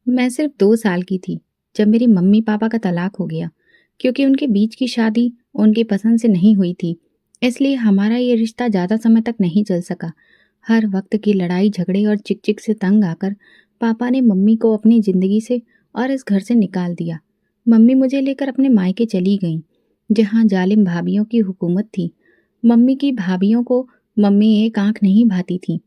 मैं सिर्फ 2 साल की थी जब मेरी मम्मी पापा का तलाक हो गया, क्योंकि उनके बीच की शादी उनकी पसंद से नहीं हुई थी। इसलिए हमारा ये रिश्ता ज़्यादा समय तक नहीं चल सका। हर वक्त की लड़ाई झगड़े और चिक चिक से तंग आकर पापा ने मम्मी को अपनी ज़िंदगी से और इस घर से निकाल दिया। मम्मी मुझे लेकर अपने मायके चली गईं, जहाँ जालिम भाभीियों की हुकूमत थी। मम्मी की भाभीियों को मम्मी एक आंख नहीं भाती थी।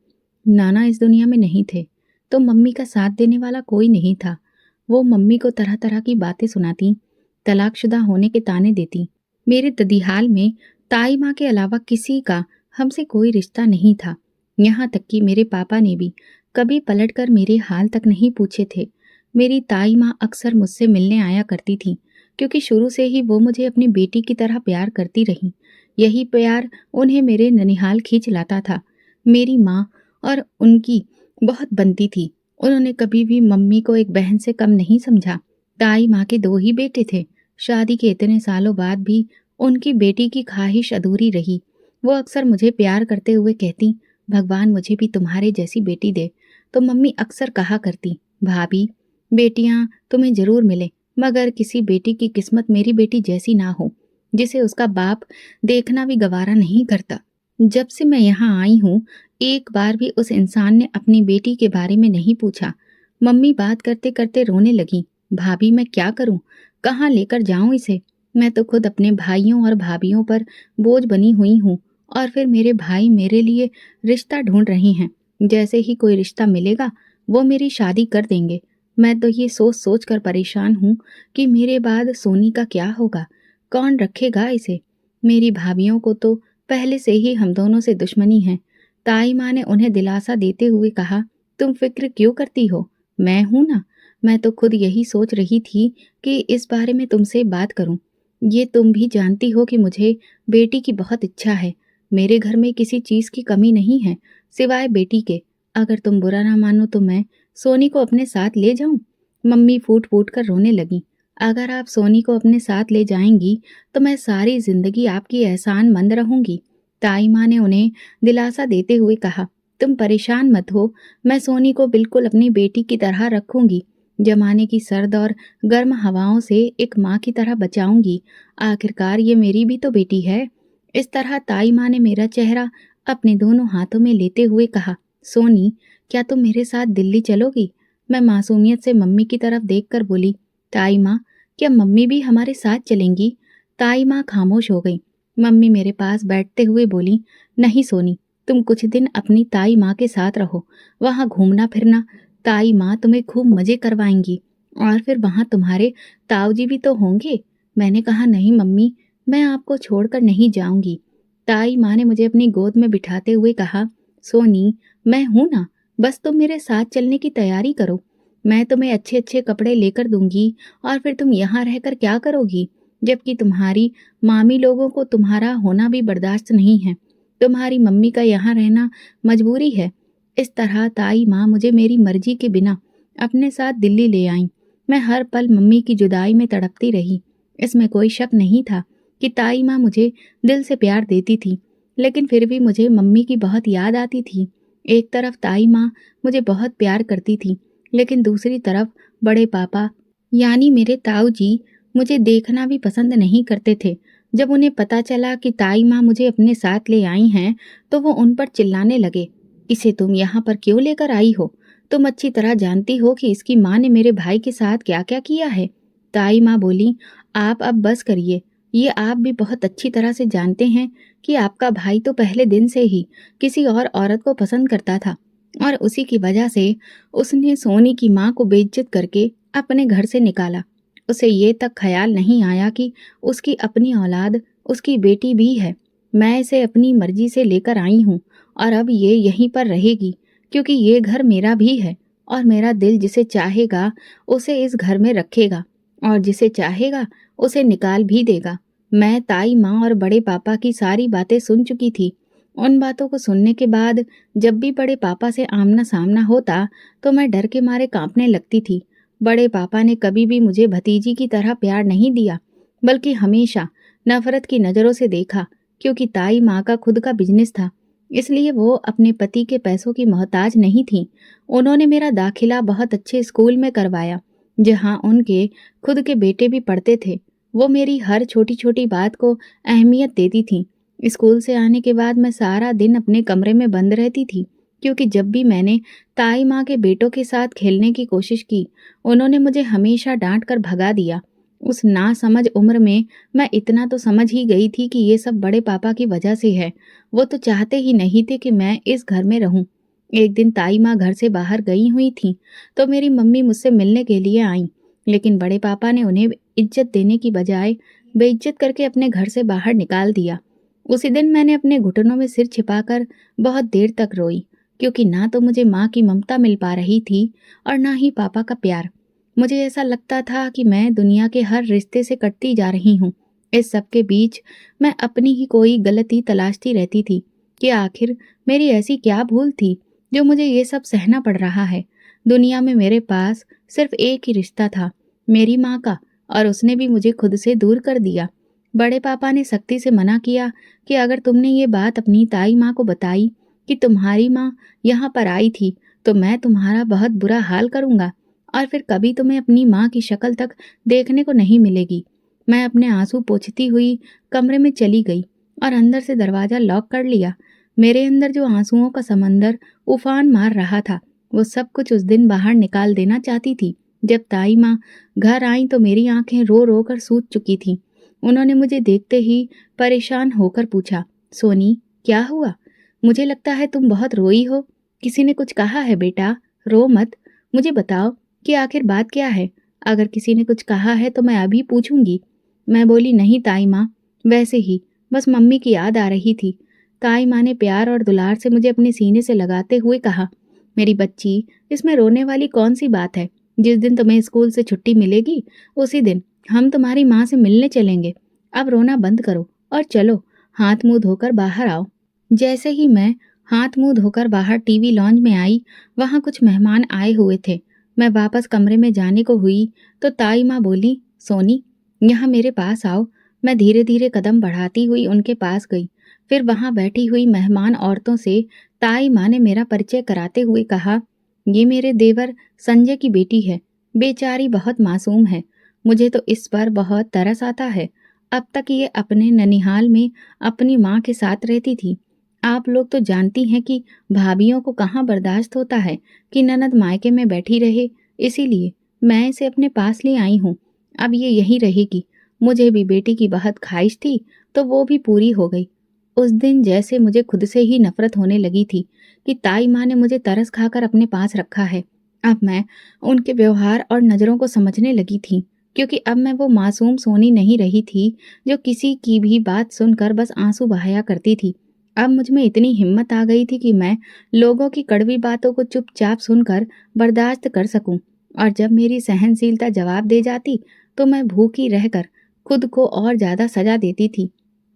नाना इस दुनिया में नहीं थे, तो मम्मी का साथ देने वाला कोई नहीं था। वो मम्मी को तरह तरह की बातें सुनाती, तलाकशुदा होने के ताने देती। मेरे ददिहाल में ताई माँ के अलावा किसी का हमसे कोई रिश्ता नहीं था। यहाँ तक कि मेरे पापा ने भी कभी पलटकर मेरे हाल तक नहीं पूछे थे। मेरी ताई माँ अक्सर मुझसे मिलने आया करती थी, क्योंकि शुरू से ही वो मुझे अपनी बेटी की तरह प्यार करती रही। यही प्यार उन्हें मेरे ननिहाल खींच लाता था। मेरी माँ और उनकी बहुत बनती थी। उन्होंने कभी भी मम्मी को एक बहन से कम नहीं समझा। ताई माँ के 2 ही बेटे थे। शादी के इतने सालों बाद भी उनकी बेटी की ख्वाहिश अधूरी रही। वो अक्सर मुझे प्यार करते हुए कहती, भगवान मुझे भी तुम्हारे जैसी बेटी दे। तो मम्मी अक्सर कहा करती, भाभी बेटियां तुम्हें जरूर मिले, मगर किसी बेटी की किस्मत मेरी बेटी जैसी ना हो, जिसे उसका बाप देखना भी गवारा नहीं करता। जब से मैं यहाँ आई हूँ, एक बार भी उस इंसान ने अपनी बेटी के बारे में नहीं पूछा। मम्मी बात करते करते रोने लगी। भाभी मैं क्या करूं, कहाँ लेकर जाऊं इसे। मैं तो खुद अपने भाइयों और भाभीियों पर बोझ बनी हुई हूँ, और फिर मेरे भाई मेरे लिए रिश्ता ढूंढ रहे हैं। जैसे ही कोई रिश्ता मिलेगा वो मेरी शादी कर देंगे। मैं तो ये सोच सोच कर परेशान हूँ कि मेरे बाद सोनी का क्या होगा, कौन रखेगा इसे। मेरी भाभीियों को तो पहले से ही हम दोनों से दुश्मनी है। ताई माँ ने उन्हें दिलासा देते हुए कहा, तुम फिक्र क्यों करती हो, मैं हूं ना। मैं तो खुद यही सोच रही थी कि इस बारे में तुमसे बात करूं। ये तुम भी जानती हो कि मुझे बेटी की बहुत इच्छा है। मेरे घर में किसी चीज की कमी नहीं है सिवाय बेटी के। अगर तुम बुरा ना मानो तो मैं सोनी को अपने साथ ले जाऊं। मम्मी फूट फूट कर रोने लगी। अगर आप सोनी को अपने साथ ले जाएंगी तो मैं सारी जिंदगी आपकी एहसानमंद रहूंगी। ताई माँ ने उन्हें दिलासा देते हुए कहा, तुम परेशान मत हो, मैं सोनी को बिल्कुल अपनी बेटी की तरह रखूंगी। जमाने की सर्द और गर्म हवाओं से एक माँ की तरह बचाऊंगी। आखिरकार ये मेरी भी तो बेटी है। इस तरह ताई माँ ने मेरा चेहरा अपने दोनों हाथों में लेते हुए कहा, सोनी क्या तुम मेरे साथ दिल्ली चलोगी। मैं मासूमियत से मम्मी की तरफ देखकर बोली, ताई माँ क्या मम्मी भी हमारे साथ चलेंगी। ताई माँ खामोश हो गई। मम्मी मेरे पास बैठते हुए बोली, नहीं सोनी, तुम कुछ दिन अपनी ताई माँ के साथ रहो, वहाँ घूमना फिरना। ताई माँ तुम्हें खूब मजे करवाएंगी, और फिर वहाँ तुम्हारे ताऊजी भी तो होंगे। मैंने कहा, नहीं मम्मी, मैं आपको छोड़कर नहीं जाऊंगी। ताई माँ ने मुझे अपनी गोद में बिठाते हुए कहा, सोनी मैं हूं ना, बस तुम मेरे साथ चलने की तैयारी करो। मैं तुम्हें अच्छे अच्छे कपड़े लेकर दूंगी, और फिर तुम यहाँ रहकर क्या करोगी, जबकि तुम्हारी मामी लोगों को तुम्हारा होना भी बर्दाश्त नहीं है। तुम्हारी मम्मी का यहाँ रहना मजबूरी है। इस तरह ताई माँ मुझे मेरी मर्जी के बिना अपने साथ दिल्ली ले आईं। मैं हर पल मम्मी की जुदाई में तड़पती रही। इसमें कोई शक नहीं था कि ताई माँ मुझे दिल से प्यार देती थी, लेकिन फिर भी मुझे मम्मी की बहुत याद आती थी। एक तरफ ताई माँ मुझे बहुत प्यार करती थी, लेकिन दूसरी तरफ बड़े पापा यानी मेरे ताऊ जी मुझे देखना भी पसंद नहीं करते थे। जब उन्हें पता चला कि ताई माँ मुझे अपने साथ ले आई हैं, तो वो उन पर चिल्लाने लगे, इसे तुम यहाँ पर क्यों लेकर आई हो। तुम अच्छी तरह जानती हो कि इसकी माँ ने मेरे भाई के साथ क्या क्या किया है। ताई माँ बोली, आप अब बस करिए। ये आप भी बहुत अच्छी तरह से जानते हैं कि आपका भाई तो पहले दिन से ही किसी और औरत को पसंद करता था, और उसी की वजह से उसने सोनी की माँ को बेइज्जत करके अपने घर से निकाला। उसे ये तक ख्याल नहीं आया कि उसकी अपनी औलाद उसकी बेटी भी है। मैं इसे अपनी मर्जी से लेकर आई हूँ, और अब ये यहीं पर रहेगी, क्योंकि ये घर मेरा भी है, और मेरा दिल जिसे चाहेगा उसे इस घर में रखेगा, और जिसे चाहेगा उसे निकाल भी देगा। मैं ताई माँ और बड़े पापा की सारी बातें सुन चुकी थी। उन बातों को सुनने के बाद जब भी बड़े पापा से आमना सामना होता तो मैं डर के मारे कांपने लगती थी। बड़े पापा ने कभी भी मुझे भतीजी की तरह प्यार नहीं दिया, बल्कि हमेशा नफरत की नज़रों से देखा, क्योंकि ताई माँ का खुद का बिजनेस था। इसलिए वो अपने पति के पैसों की मोहताज नहीं थीं। उन्होंने मेरा दाखिला बहुत अच्छे स्कूल में करवाया, जहाँ उनके खुद के बेटे भी पढ़ते थे। वो मेरी हर छोटी-छोटी बात को अहमियत देती थीं। स्कूल से आने के बाद मैं सारा दिन अपने कमरे में बंद रहती थी, क्योंकि जब भी मैंने ताई माँ के बेटों के साथ खेलने की कोशिश की, उन्होंने मुझे हमेशा डाँट कर भगा दिया। उस नासमझ उम्र में मैं इतना तो समझ ही गई थी कि ये सब बड़े पापा की वजह से है। वो तो चाहते ही नहीं थे कि मैं इस घर में रहूं। एक दिन ताई माँ घर से बाहर गई हुई थीं, तो मेरी मम्मी मुझसे मिलने के लिए आईं, लेकिन बड़े पापा ने उन्हें इज्जत देने की बजाय बेइज्जत करके अपने घर से बाहर निकाल दिया। उसी दिन मैंने अपने घुटनों में सिर छिपाकर बहुत देर तक रोई, क्योंकि ना तो मुझे माँ की ममता मिल पा रही थी और ना ही पापा का प्यार। मुझे ऐसा लगता था कि मैं दुनिया के हर रिश्ते से कटती जा रही हूँ। इस सब के बीच मैं अपनी ही कोई गलती तलाशती रहती थी कि आखिर मेरी ऐसी क्या भूल थी जो मुझे ये सब सहना पड़ रहा है। दुनिया में मेरे पास सिर्फ एक ही रिश्ता था, मेरी माँ का, और उसने भी मुझे खुद से दूर कर दिया। बड़े पापा ने सख्ती से मना किया कि अगर तुमने ये बात अपनी ताई माँ को बताई कि तुम्हारी माँ यहाँ पर आई थी, तो मैं तुम्हारा बहुत बुरा हाल करूँगा और फिर कभी तुम्हें अपनी माँ की शक्ल तक देखने को नहीं मिलेगी। मैं अपने आंसू पोंछती हुई कमरे में चली गई और अंदर से दरवाजा लॉक कर लिया। मेरे अंदर जो आंसुओं का समंदर उफान मार रहा था, वो सब कुछ उस दिन बाहर निकाल देना चाहती थी। जब ताई माँ घर आई तो मेरी आंखें रो रो कर सूज चुकी थीं। उन्होंने मुझे देखते ही परेशान होकर पूछा, सोनी, क्या हुआ? मुझे लगता है तुम बहुत रोई हो। किसी ने कुछ कहा है बेटा? रो मत, मुझे बताओ कि आखिर बात क्या है? अगर किसी ने कुछ कहा है तो मैं अभी पूछूंगी। मैं बोली, नहीं ताई माँ, वैसे ही, बस मम्मी की याद आ रही थी। ताई माँ ने प्यार और दुलार से मुझे अपने सीने से लगाते हुए कहा, मेरी बच्ची, इसमें रोने वाली कौन सी बात है? जिस दिन तुम्हें स्कूल से छुट्टी मिलेगी, उसी दिन हम तुम्हारी माँ से मिलने चलेंगे। अब रोना बंद करो और चलो, हाथ मुंह धोकर बाहर आओ। जैसे ही मैं हाथ मुंह धोकर बाहर टीवी लॉन्ज में आई, वहां कुछ मेहमान आए हुए थे। मैं वापस कमरे में जाने को हुई तो ताई माँ बोली, सोनी, यहाँ मेरे पास आओ। मैं धीरे धीरे कदम बढ़ाती हुई उनके पास गई। फिर वहां बैठी हुई मेहमान औरतों से ताई माँ ने मेरा परिचय कराते हुए कहा, ये मेरे देवर संजय की बेटी है। बेचारी बहुत मासूम है। मुझे तो इस पर बहुत तरस आता है। अब तक ये अपने ननिहाल में अपनी माँ के साथ रहती थी। आप लोग तो जानती हैं कि भाभीयों को कहाँ बर्दाश्त होता है कि ननद मायके में बैठी रहे, इसीलिए मैं इसे अपने पास ले आई हूँ। अब ये यहीं रहेगी। मुझे भी बेटी की बहुत ख्वाहिश थी, तो वो भी पूरी हो गई। उस दिन जैसे मुझे खुद से ही नफरत होने लगी थी कि ताई माँ ने मुझे तरस खाकर अपने पास रखा है। अब मैं उनके व्यवहार और नज़रों को समझने लगी थी, क्योंकि अब मैं वो मासूम सोनी नहीं रही थी जो किसी की भी बात सुनकर बस आंसू बहाया करती थी। अब मुझ में इतनी हिम्मत आ गई थी कि मैं लोगों की कड़वी बातों को चुपचाप सुनकर बर्दाश्त कर सकूं, और जब मेरी सहनशीलता जवाब दे जाती तो मैं भूखी रहकर खुद को और ज्यादा सजा देती थी।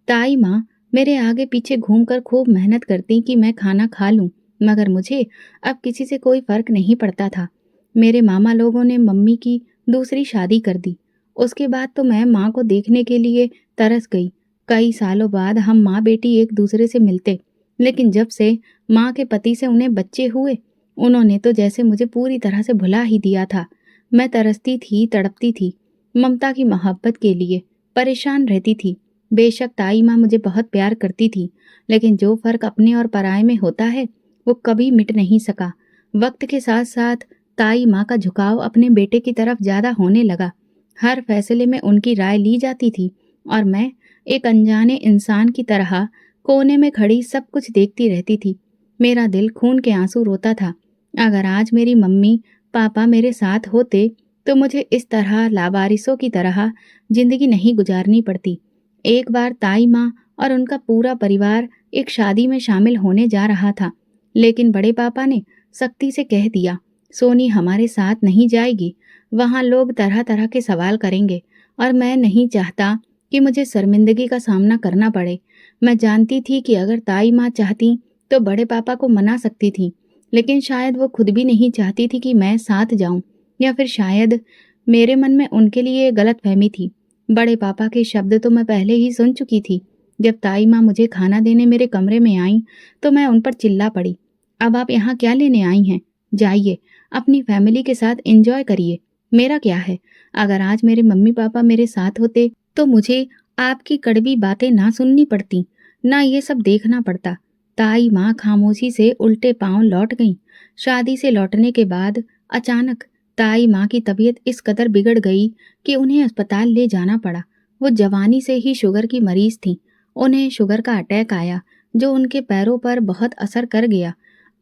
ताई माँ मेरे आगे पीछे घूमकर खूब मेहनत करती कि मैं खाना खा लूं, मगर मुझे अब किसी से कोई फर्क नहीं पड़ता था। मेरे मामा लोगों ने मम्मी की दूसरी शादी कर दी। उसके बाद तो मैं माँ को देखने के लिए तरस गई। कई सालों बाद हम माँ बेटी एक दूसरे से मिलते, लेकिन जब से माँ के पति से उन्हें बच्चे हुए, उन्होंने तो जैसे मुझे पूरी तरह से भुला ही दिया था। मैं तरसती थी, तड़पती थी, ममता की मोहब्बत के लिए परेशान रहती थी। बेशक ताई माँ मुझे बहुत प्यार करती थी, लेकिन जो फर्क अपने और पराये में होता है वो कभी मिट नहीं सका। वक्त के साथ साथ ताई माँ का झुकाव अपने बेटे की तरफ ज्यादा होने लगा। हर फैसले में उनकी राय ली जाती थी और मैं एक अनजाने इंसान की तरह कोने में खड़ी सब कुछ देखती रहती थी। मेरा दिल खून के आंसू रोता था। अगर आज मेरी मम्मी पापा मेरे साथ होते तो मुझे इस तरह लावारिसों की तरह जिंदगी नहीं गुजारनी पड़ती। एक बार ताई माँ और उनका पूरा परिवार एक शादी में शामिल होने जा रहा था, लेकिन बड़े पापा ने सख्ती से कह दिया, सोनी हमारे साथ नहीं जाएगी। वहाँ लोग तरह तरह के सवाल करेंगे और मैं नहीं चाहता कि मुझे शर्मिंदगी का सामना करना पड़े। मैं जानती थी कि अगर ताई माँ चाहती तो बड़े पापा को मना सकती थी, लेकिन शायद वो खुद भी नहीं चाहती थी कि मैं साथ जाऊं, या फिर शायद मेरे मन में उनके लिए गलतफहमी थी। बड़े पापा के शब्द तो मैं पहले ही सुन चुकी थी। जब ताई माँ मुझे खाना देने मेरे कमरे में आईं तो मैं उन पर चिल्ला पड़ी, अब आप यहाँ क्या लेने आई हैं? जाइए, अपनी फैमिली के साथ एंजॉय करिए। मेरा क्या है? अगर आज मेरे मम्मी पापा मेरे साथ होते तो मुझे आपकी कड़वी बातें ना सुननी पड़ती, ना ये सब देखना पड़ता। ताई माँ खामोशी से उल्टे पांव लौट गईं। शादी से लौटने के बाद अचानक ताई माँ की तबीयत इस कदर बिगड़ गई कि उन्हें अस्पताल ले जाना पड़ा। वो जवानी से ही शुगर की मरीज थीं। उन्हें शुगर का अटैक आया जो उनके पैरों पर बहुत असर कर गया।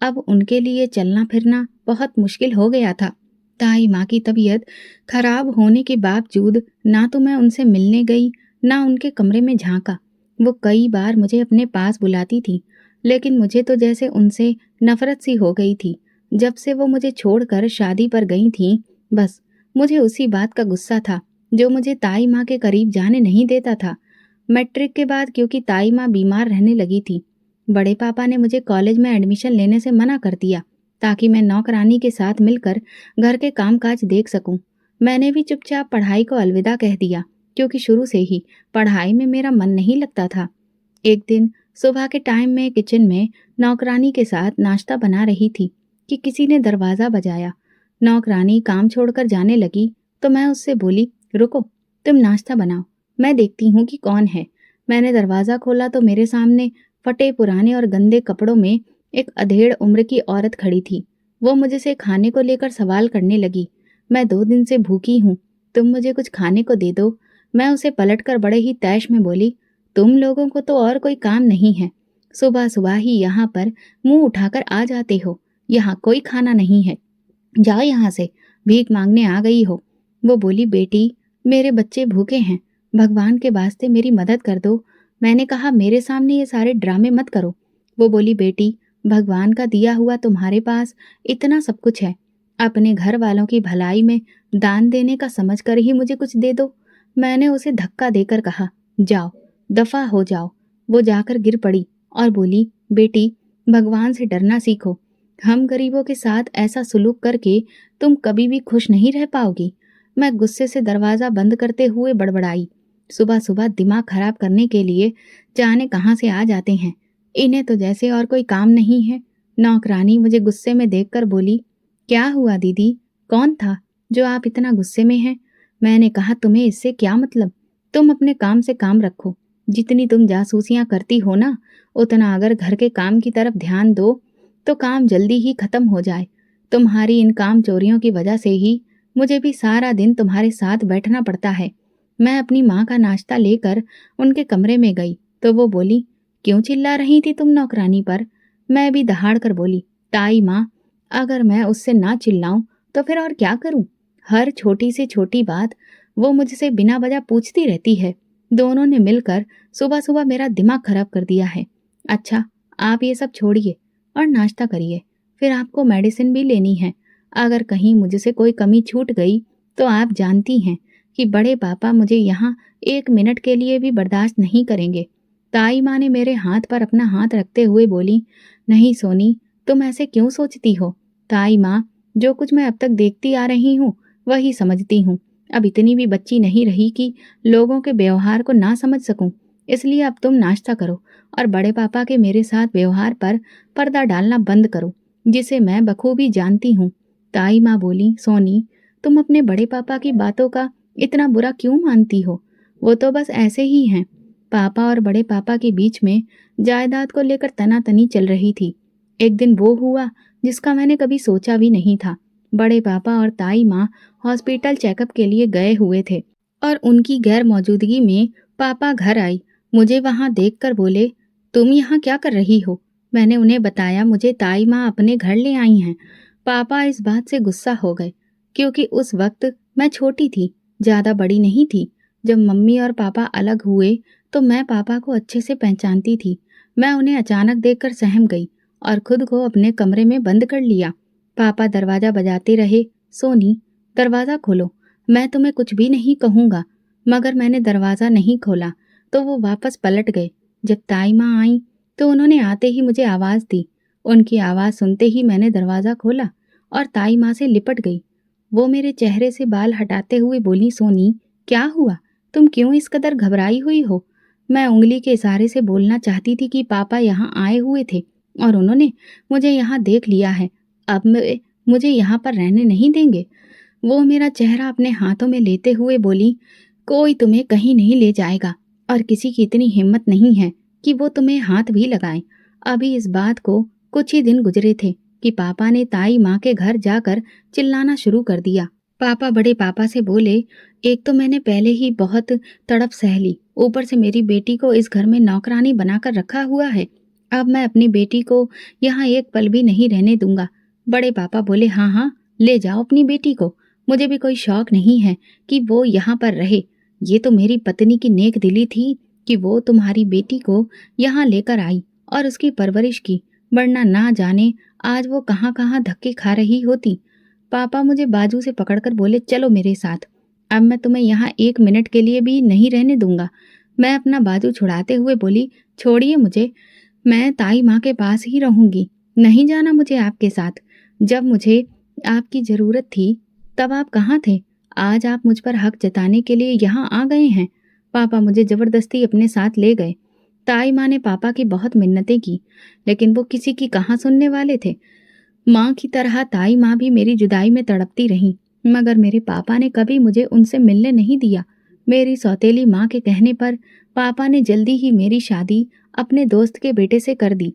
अब उनके लिए चलना फिरना बहुत मुश्किल हो गया था। ताई माँ की तबीयत खराब होने के बावजूद ना तो मैं उनसे मिलने गई, ना उनके कमरे में झांका। वो कई बार मुझे अपने पास बुलाती थी, लेकिन मुझे तो जैसे उनसे नफरत सी हो गई थी। जब से वो मुझे छोड़कर शादी पर गई थीं, बस मुझे उसी बात का गुस्सा था जो मुझे ताई माँ के करीब जाने नहीं देता था। मैट्रिक के बाद क्योंकि ताई माँ बीमार रहने लगी थी, बड़े पापा ने मुझे कॉलेज में एडमिशन लेने से मना कर दिया ताकि मैं नौकरानी के साथ मिलकर घर के कामकाज देख सकूं। मैंने भी चुपचाप पढ़ाई को अलविदा कह दिया क्योंकि शुरू से ही पढ़ाई में मेरा मन नहीं लगता था। एक दिन सुबह के टाइम में किचन में नौकरानी के साथ नाश्ता बना रही थी कि किसी ने दरवाज़ा बजाया। नौकरानी काम छोड़कर जाने लगी तो मैं उससे बोली, रुको, तुम नाश्ता बनाओ, मैं देखती हूँ कि कौन है। मैंने दरवाज़ा खोला तो मेरे सामने फटे पुराने और गंदे कपड़ों में एक अधेड़ उम्र की औरत खड़ी थी। वो मुझसे खाने को लेकर सवाल करने लगी। मैं 2 दिन से भूखी हूँ, तुम मुझे कुछ खाने को दे दो। मैं उसे पलटकर बड़े ही तैश में बोली, तुम लोगों को तो और कोई काम नहीं है, सुबह सुबह ही यहाँ पर मुंह उठाकर आ जाते हो। यहाँ कोई खाना नहीं है, जाओ यहाँ से, भीख मांगने आ गई हो। वो बोली, बेटी मेरे बच्चे भूखे हैं, भगवान के वास्ते मेरी मदद कर दो। मैंने कहा, मेरे सामने ये सारे ड्रामे मत करो। वो बोली, बेटी भगवान का दिया हुआ तुम्हारे पास इतना सब कुछ है, अपने घर वालों की भलाई में दान देने का समझ कर ही मुझे कुछ दे दो। मैंने उसे धक्का देकर कहा, जाओ, दफा हो जाओ। वो जाकर गिर पड़ी और बोली, बेटी भगवान से डरना सीखो, हम गरीबों के साथ ऐसा सुलूक करके तुम कभी भी खुश नहीं रह पाओगी। मैं गुस्से से दरवाज़ा बंद करते हुए बड़बड़ाई, सुबह सुबह दिमाग खराब करने के लिए जाने कहाँ से आ जाते हैं, इन्हें तो जैसे और कोई काम नहीं है। नौकरानी मुझे गुस्से में देखकर बोली, क्या हुआ दीदी, कौन था जो आप इतना गुस्से में हैं? मैंने कहा, तुम्हें इससे क्या मतलब, तुम अपने काम से काम रखो। जितनी तुम जासूसियां करती हो ना, उतना अगर घर के काम की तरफ ध्यान दो तो काम जल्दी ही खत्म हो जाए। तुम्हारी इन काम चोरियों की वजह से ही मुझे भी सारा दिन तुम्हारे साथ बैठना पड़ता है। मैं अपनी माँ का नाश्ता लेकर उनके कमरे में गई तो वो बोली, क्यों चिल्ला रही थी तुम नौकरानी पर? मैं भी दहाड़ कर बोली, ताई माँ, अगर मैं उससे ना चिल्लाऊं तो फिर और क्या करूं? हर छोटी से छोटी बात वो मुझसे बिना वजह पूछती रहती है। दोनों ने मिलकर सुबह सुबह मेरा दिमाग खराब कर दिया है। अच्छा, आप ये सब छोड़िए और नाश्ता करिए, फिर आपको मेडिसिन भी लेनी है। अगर कहीं मुझसे कोई कमी छूट गई तो आप जानती हैं कि बड़े पापा मुझे यहाँ 1 मिनट के लिए भी बर्दाश्त नहीं करेंगे। ताई माँ ने मेरे हाथ पर अपना हाथ रखते हुए बोली, नहीं सोनी, तुम ऐसे क्यों सोचती हो? ताई माँ, जो कुछ मैं अब तक देखती आ रही हूँ वही समझती हूँ। अब इतनी भी बच्ची नहीं रही कि लोगों के व्यवहार को ना समझ सकूं। इसलिए अब तुम नाश्ता करो और बड़े पापा के मेरे साथ व्यवहार पर पर्दा डालना बंद करो, जिसे मैं बखूबी जानती हूँ। ताई माँ बोली, सोनी, तुम अपने बड़े पापा की बातों का इतना बुरा क्यों मानती हो? वो तो बस ऐसे ही हैं। पापा और बड़े पापा के बीच में जायदाद को लेकर तनातनी चल रही थी। एक दिन वो हुआ जिसका मैंने कभी सोचा भी नहीं था। बड़े पापा और ताई माँ हॉस्पिटल चेकअप के लिए गए हुए थे और उनकी गैर मौजूदगी में पापा घर आई। मुझे वहां देखकर बोले, तुम यहाँ क्या कर रही हो? मैंने उन्हें बताया, मुझे ताई माँ अपने घर ले आई हैं। पापा इस बात से गुस्सा हो गए क्योंकि उस वक्त मैं छोटी थी, ज्यादा बड़ी नहीं थी। जब मम्मी और पापा अलग हुए तो मैं पापा को अच्छे से पहचानती थी। मैं उन्हें अचानक देखकर सहम गई और खुद को अपने कमरे में बंद कर लिया। पापा दरवाजा बजाते रहे, सोनी दरवाजा खोलो, मैं तुम्हें कुछ भी नहीं कहूँगा। मगर मैंने दरवाजा नहीं खोला तो वो वापस पलट गए। जब ताई माँ आई तो उन्होंने आते ही मुझे आवाज़ दी। उनकी आवाज़ सुनते ही मैंने दरवाज़ा खोला और ताई माँ से लिपट गई। वो मेरे चेहरे से बाल हटाते हुए बोली, सोनी क्या हुआ, तुम क्यों इस कदर घबराई हुई हो? मैं उंगली के इशारे से बोलना चाहती थी कि पापा यहाँ आए हुए थे और उन्होंने मुझे यहाँ देख लिया है। अब मुझे यहाँ पर रहने नहीं देंगे। वो मेरा चेहरा अपने हाथों में लेते हुए बोली, कोई तुम्हें कहीं नहीं ले जाएगा और किसी की इतनी हिम्मत नहीं है कि वो तुम्हें हाथ भी लगाए। अभी इस बात को कुछ ही दिन गुजरे थे कि पापा ने ताई माँ के घर जाकर चिल्लाना शुरू कर दिया। पापा बड़े पापा से बोले, एक तो मैंने पहले ही बहुत तड़प सह ली, ऊपर से मेरी बेटी को इस घर में नौकरानी बनाकर रखा हुआ है। अब मैं अपनी बेटी को यहाँ एक पल भी नहीं रहने दूंगा। बड़े पापा बोले, हाँ हाँ, ले जाओ अपनी बेटी को, मुझे भी कोई शौक नहीं है कि वो यहाँ पर रहे। ये तो मेरी पत्नी की नेक दिली थी कि वो तुम्हारी बेटी को यहाँ लेकर आई और उसकी परवरिश की, वरना ना जाने आज वो कहाँ कहाँ धक्के खा रही होती। पापा मुझे बाजू से पकड़कर बोले, चलो मेरे साथ, अब मैं तुम्हें यहाँ एक मिनट के लिए भी नहीं रहने दूंगा। मैं अपना बाजू छुड़ाते हुए बोली, छोड़िए मुझे, मैं ताई माँ के पास ही रहूंगी, नहीं जाना मुझे आपके साथ। जब मुझे आपकी जरूरत थी तब आप कहाँ थे? आज आप मुझ पर हक जताने के लिए यहाँ आ गए हैं। पापा मुझे जबरदस्ती अपने साथ ले गए। ताई माँ ने पापा की बहुत मिन्नतें की, लेकिन वो किसी की कहाँ सुनने वाले थे। माँ की तरह ताई माँ भी मेरी जुदाई में तड़पती रहीं, मगर मेरे पापा ने कभी मुझे उनसे मिलने नहीं दिया। मेरी सौतेली माँ के कहने पर पापा ने जल्दी ही मेरी शादी अपने दोस्त के बेटे से कर दी।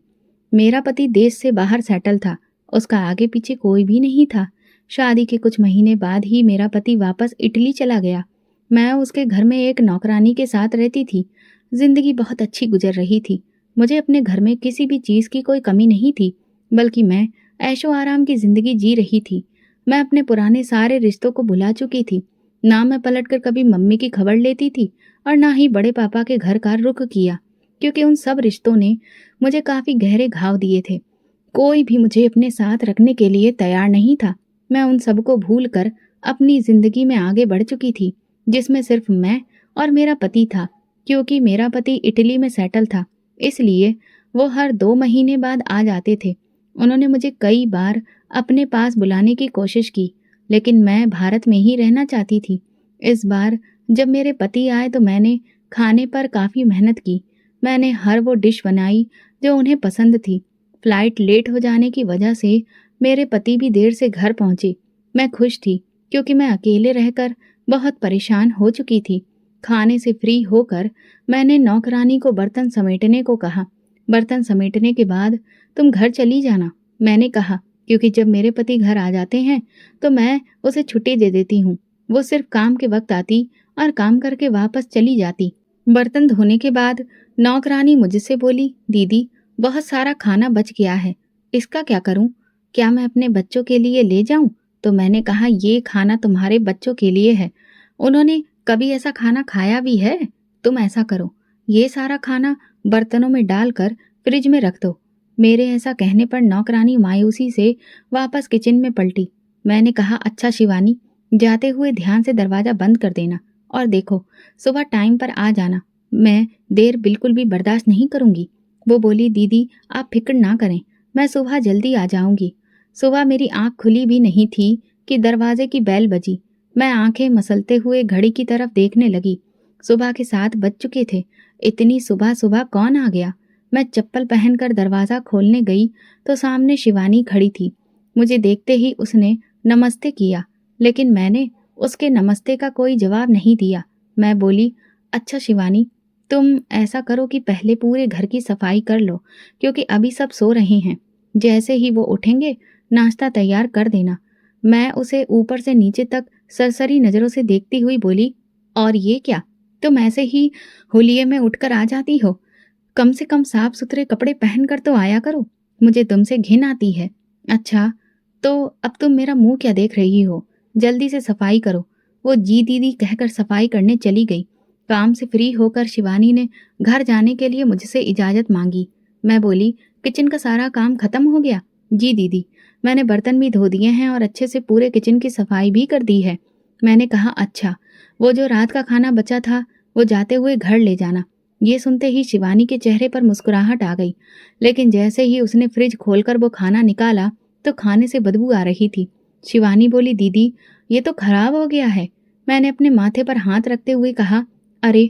मेरा पति देश से बाहर सेटल था, उसका आगे पीछे कोई भी नहीं था। शादी के कुछ महीने बाद ही मेरा पति वापस इटली चला गया। मैं उसके घर में एक नौकरानी के साथ रहती थी। जिंदगी बहुत अच्छी गुजर रही थी। मुझे अपने घर में किसी भी चीज की कोई कमी नहीं थी, बल्कि मैं ऐशो आराम की जिंदगी जी रही थी। मैं अपने पुराने सारे रिश्तों को भुला चुकी थी। ना मैं पलटकर कभी मम्मी की खबर लेती थी और ना ही बड़े पापा के घर का रुख किया, क्योंकि उन सब रिश्तों ने मुझे काफी गहरे घाव दिए थे। कोई भी मुझे अपने साथ रखने के लिए तैयार नहीं था। मैं उन सबको भूलकर अपनी जिंदगी में आगे बढ़ चुकी थी, जिसमें सिर्फ मैं और मेरा पति था। क्योंकि मेरा पति इटली में सेटल था, इसलिए वो हर 2 महीने बाद आ जाते थे। उन्होंने मुझे कई बार अपने पास बुलाने की कोशिश की, लेकिन मैं भारत में ही रहना चाहती थी। इस बार जब मेरे पति आए तो मैंने खाने पर काफ़ी मेहनत की। मैंने हर वो डिश बनाई जो उन्हें पसंद थी। फ्लाइट लेट हो जाने की वजह से मेरे पति भी देर से घर पहुंचे। मैं खुश थी, क्योंकि मैं अकेले रहकर बहुत परेशान हो चुकी थी। खाने से फ्री होकर मैंने नौकरानी को बर्तन समेटने को कहा। बर्तन समेटने के बाद तुम घर चली जाना, मैंने कहा, क्योंकि जब मेरे पति घर आ जाते हैं तो मैं उसे छुट्टी दे देती हूँ। वो सिर्फ काम के वक्त आती और काम करके वापस चली जाती। बर्तन धोने के बाद नौकरानी मुझसे बोली, दीदी बहुत सारा खाना बच गया है, इसका क्या करूं? क्या मैं अपने बच्चों के लिए ले जाऊं? तो मैंने कहा, ये खाना तुम्हारे बच्चों के लिए है, उन्होंने कभी ऐसा खाना खाया भी है? तुम ऐसा करो, ये सारा खाना बर्तनों में डालकर फ्रिज में रख दो। मेरे ऐसा कहने पर नौकरानी मायूसी से वापस किचन में पलटी। मैंने कहा, अच्छा शिवानी, जाते हुए ध्यान से दरवाजा बंद कर देना और देखो सुबह टाइम पर आ जाना, मैं देर बिल्कुल भी बर्दाश्त नहीं करूंगी। वो बोली, दीदी आप फिक्र ना करें, मैं सुबह जल्दी आ जाऊंगी। सुबह मेरी आंख खुली भी नहीं थी कि दरवाजे की बेल बजी। मैं आंखें मसलते हुए घड़ी की तरफ देखने लगी। सुबह के 7 बज चुके थे। इतनी सुबह सुबह कौन आ गया? मैं चप्पल पहनकर दरवाजा खोलने गई तो सामने शिवानी खड़ी थी। मुझे देखते ही उसने नमस्ते किया, लेकिन मैंने उसके नमस्ते का कोई जवाब नहीं दिया। मैं बोली, अच्छा शिवानी, तुम ऐसा करो कि पहले पूरे घर की सफाई कर लो, क्योंकि अभी सब सो रहे हैं। जैसे ही वो उठेंगे नाश्ता तैयार कर देना। मैं उसे ऊपर से नीचे तक सरसरी नजरों से देखती हुई बोली, और ये क्या, तुम ऐसे ही होलिये में उठकर आ जाती हो? कम से कम साफ सुथरे कपड़े पहनकर तो आया करो, मुझे तुमसे घिन आती है। अच्छा, तो अब तुम मेरा मुंह क्या देख रही हो? जल्दी से सफाई करो। वो जी दीदी कहकर सफाई करने चली गई। काम से फ्री होकर शिवानी ने घर जाने के लिए मुझसे इजाजत मांगी। मैं बोली, किचन का सारा काम खत्म हो गया? जी दीदी, मैंने बर्तन भी धो दिए हैं और अच्छे से पूरे किचन की सफाई भी कर दी है। मैंने कहा, अच्छा, वो जो रात का खाना बचा था वो जाते हुए घर ले जाना। ये सुनते ही शिवानी के चेहरे पर मुस्कुराहट आ गई, लेकिन जैसे ही उसने फ्रिज खोलकर वो खाना निकाला तो खाने से बदबू आ रही थी। शिवानी बोली, दीदी ये तो खराब हो गया है। मैंने अपने माथे पर हाथ रखते हुए कहा, अरे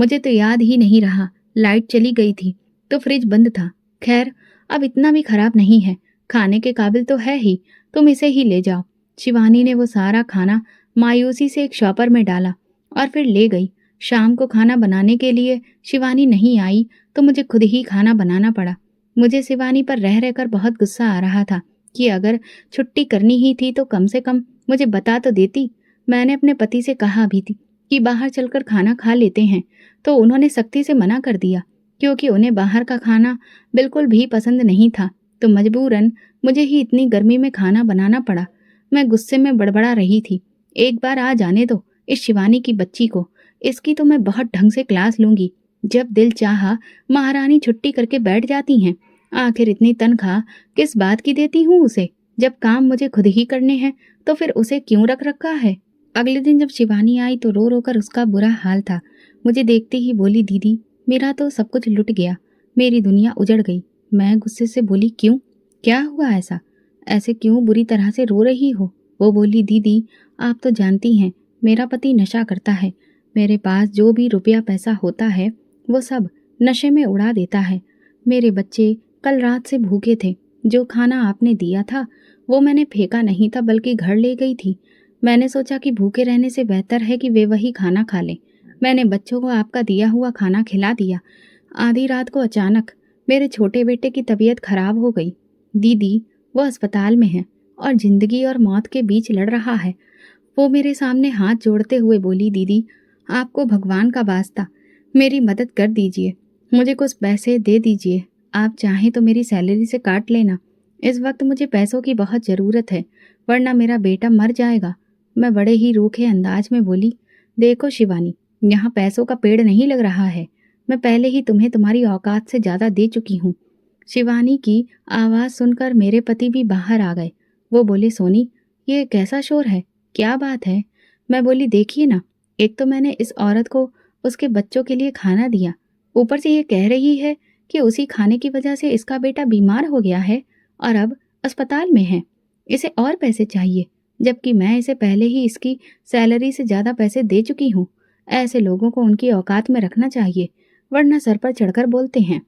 मुझे तो याद ही नहीं रहा, लाइट चली गई थी तो फ्रिज बंद था। खैर, अब इतना भी खराब नहीं है, खाने के काबिल तो है ही, तुम इसे ही ले जाओ। शिवानी ने वो सारा खाना मायूसी से एक शॉपर में डाला और फिर ले गई। शाम को खाना बनाने के लिए शिवानी नहीं आई तो मुझे खुद ही खाना बनाना पड़ा। मुझे शिवानी पर रह रहकर बहुत गुस्सा आ रहा था कि अगर छुट्टी करनी ही थी तो कम से कम मुझे बता तो देती। मैंने अपने पति से कहा भी थी कि बाहर चलकर खाना खा लेते हैं, तो उन्होंने सख्ती से मना कर दिया क्योंकि उन्हें बाहर का खाना बिल्कुल भी पसंद नहीं था। तो मजबूरन मुझे ही इतनी गर्मी में खाना बनाना पड़ा। मैं गुस्से में बड़बड़ा रही थी। एक बार आ जाने दो इस शिवानी की बच्ची को, इसकी तो मैं बहुत ढंग से क्लास लूंगी। जब दिल चाहा महारानी छुट्टी करके बैठ जाती हैं। आखिर इतनी तनख्वाह किस बात की देती हूँ उसे? जब काम मुझे खुद ही करने हैं तो फिर उसे क्यों रख रखा है? अगले दिन जब शिवानी आई तो रो रो कर उसका बुरा हाल था। मुझे देखते ही बोली, दीदी मेरा तो सब कुछ लुट गया, मेरी दुनिया उजड़ गई। मैं गुस्से से बोली, क्यों, क्या हुआ ऐसा? ऐसे क्यों बुरी तरह से रो रही हो? वो बोली, दीदी आप तो जानती हैं मेरा पति नशा करता है। मेरे पास जो भी रुपया पैसा होता है वो सब नशे में उड़ा देता है। मेरे बच्चे कल रात से भूखे थे। जो खाना आपने दिया था वो मैंने फेंका नहीं था बल्कि घर ले गई थी। मैंने सोचा कि भूखे रहने से बेहतर है कि वे वही खाना खा लें। मैंने बच्चों को आपका दिया हुआ खाना खिला दिया। आधी रात को अचानक मेरे छोटे बेटे की तबीयत खराब हो गई। दीदी वो अस्पताल में है और जिंदगी और मौत के बीच लड़ रहा है। वो मेरे सामने हाथ जोड़ते हुए बोली, दीदी आपको भगवान का वास्ता मेरी मदद कर दीजिए, मुझे कुछ पैसे दे दीजिए। आप चाहें तो मेरी सैलरी से काट लेना। इस वक्त मुझे पैसों की बहुत ज़रूरत है, वरना मेरा बेटा मर जाएगा। मैं बड़े ही रूखे अंदाज में बोली, देखो शिवानी, यहाँ पैसों का पेड़ नहीं लग रहा है। मैं पहले ही तुम्हें तुम्हारी औकात से ज़्यादा दे चुकी हूँ। शिवानी की आवाज़ सुनकर मेरे पति भी बाहर आ गए। वो बोले, सोनी ये कैसा शोर है, क्या बात है? मैं बोली, देखिए ना, एक तो मैंने इस औरत को उसके बच्चों के लिए खाना दिया, ऊपर से ये कह रही है कि उसी खाने की वजह से इसका बेटा बीमार हो गया है और अब अस्पताल में है। इसे और पैसे चाहिए, जबकि मैं इसे पहले ही इसकी सैलरी से ज़्यादा पैसे दे चुकी हूँ। ऐसे लोगों को उनकी औकात में रखना चाहिए, वरना सर पर चढ़कर बोलते हैं।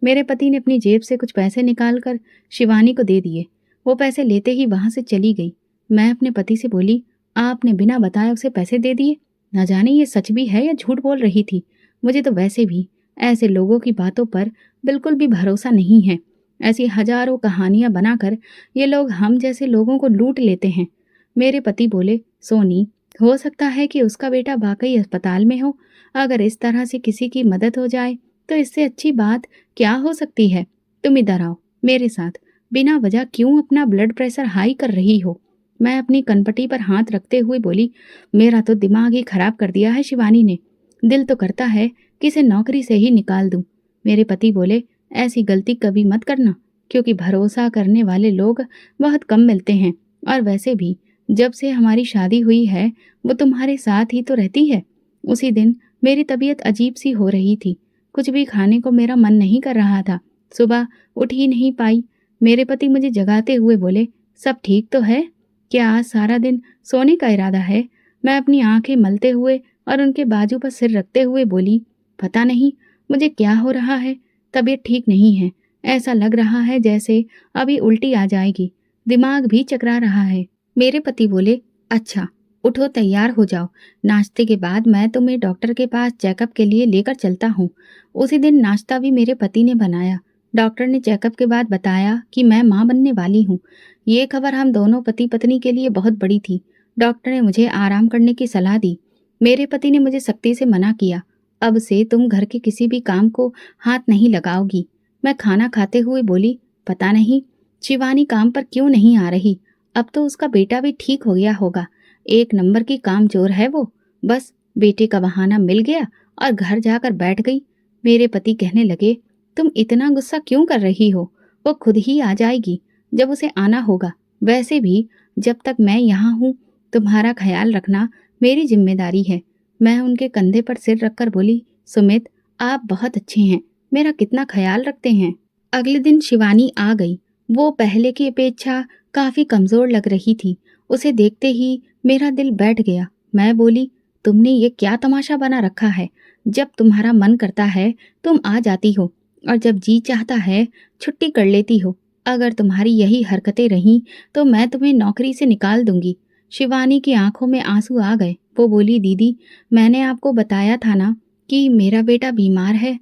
मेरे पति ने अपनी जेब से कुछ पैसे निकालकर शिवानी को दे दिए। वो पैसे लेते ही वहां से चली गई। मैं अपने पति से बोली, आपने बिना बताए उसे पैसे दे दिए? न जाने ये सच भी है या झूठ बोल रही थी। मुझे तो वैसे भी ऐसे लोगों की बातों पर बिल्कुल भी भरोसा नहीं है। ऐसी हजारों कहानियां बनाकर ये लोग हम जैसे लोगों को लूट लेते हैं। मेरे पति बोले, सोनी हो सकता है कि उसका बेटा वाकई अस्पताल में हो। अगर इस तरह से किसी की मदद हो जाए तो इससे अच्छी बात क्या हो सकती है? तुम इधर आओ मेरे साथ। बिना वजह क्यों अपना ब्लड प्रेशर हाई कर रही हो? मैं अपनी कनपटी पर हाथ रखते हुए बोली, मेरा तो दिमाग ही खराब कर दिया है शिवानी ने। दिल तो करता है कि इसे नौकरी से ही निकाल दूं। मेरे पति बोले, ऐसी गलती कभी मत करना, क्योंकि भरोसा करने वाले लोग बहुत कम मिलते हैं। और वैसे भी जब से हमारी शादी हुई है वो तुम्हारे साथ ही तो रहती है। उसी दिन मेरी तबीयत अजीब सी हो रही थी, कुछ भी खाने को मेरा मन नहीं कर रहा था। सुबह उठ ही नहीं पाई। मेरे पति मुझे जगाते हुए बोले, सब ठीक तो है? क्या आज सारा दिन सोने का इरादा है? मैं अपनी आंखें मलते हुए और उनके बाजू पर सिर रखते हुए बोली, पता नहीं मुझे क्या हो रहा है, तबीयत ठीक नहीं है। ऐसा लग रहा है जैसे अभी उल्टी आ जाएगी, दिमाग भी चकरा रहा है। मेरे पति बोले, अच्छा उठो तैयार हो जाओ, नाश्ते के बाद मैं तुम्हें डॉक्टर के पास चेकअप के लिए लेकर चलता हूँ। उसी दिन नाश्ता भी मेरे पति ने बनाया। डॉक्टर ने चेकअप के बाद बताया कि मैं माँ बनने वाली हूँ। ये खबर हम दोनों पति पत्नी के लिए बहुत बड़ी थी। डॉक्टर ने मुझे आराम करने की सलाह दी। मेरे पति ने मुझे सख्ती से मना किया, अब से तुम घर के किसी भी काम को हाथ नहीं लगाओगी। मैं खाना खाते हुए बोली, पता नहीं शिवानी काम पर क्यों नहीं आ रही। अब तो उसका बेटा भी ठीक हो गया होगा। एक नंबर की कामचोर है वो। बस बेटे का बहाना मिल गया और घर जाकर बैठ गई। मेरे पति कहने लगे, तुम इतना गुस्सा क्यों कर रही हो? वो खुद ही आ जाएगी जब उसे आना होगा। वैसे भी जब तक मैं यहाँ हूँ तुम्हारा ख्याल रखना मेरी जिम्मेदारी है। मैं उनके कंधे पर सिर रखकर बोली, सुमित आप बहुत अच्छे हैं, मेरा कितना ख्याल रखते हैं। अगले दिन शिवानी आ गई। वो पहले की अपेक्षा काफी कमजोर लग रही थी। उसे देखते ही मेरा दिल बैठ गया। मैं बोली, तुमने ये क्या तमाशा बना रखा है? जब तुम्हारा मन करता है तुम आ जाती हो और जब जी चाहता है छुट्टी कर लेती हो। अगर तुम्हारी यही हरकतें रहीं तो मैं तुम्हें नौकरी से निकाल दूंगी। शिवानी की आंखों में आंसू आ गए। वो बोली, दीदी मैंने आपको बताया था ना कि मेरा बेटा बीमार है।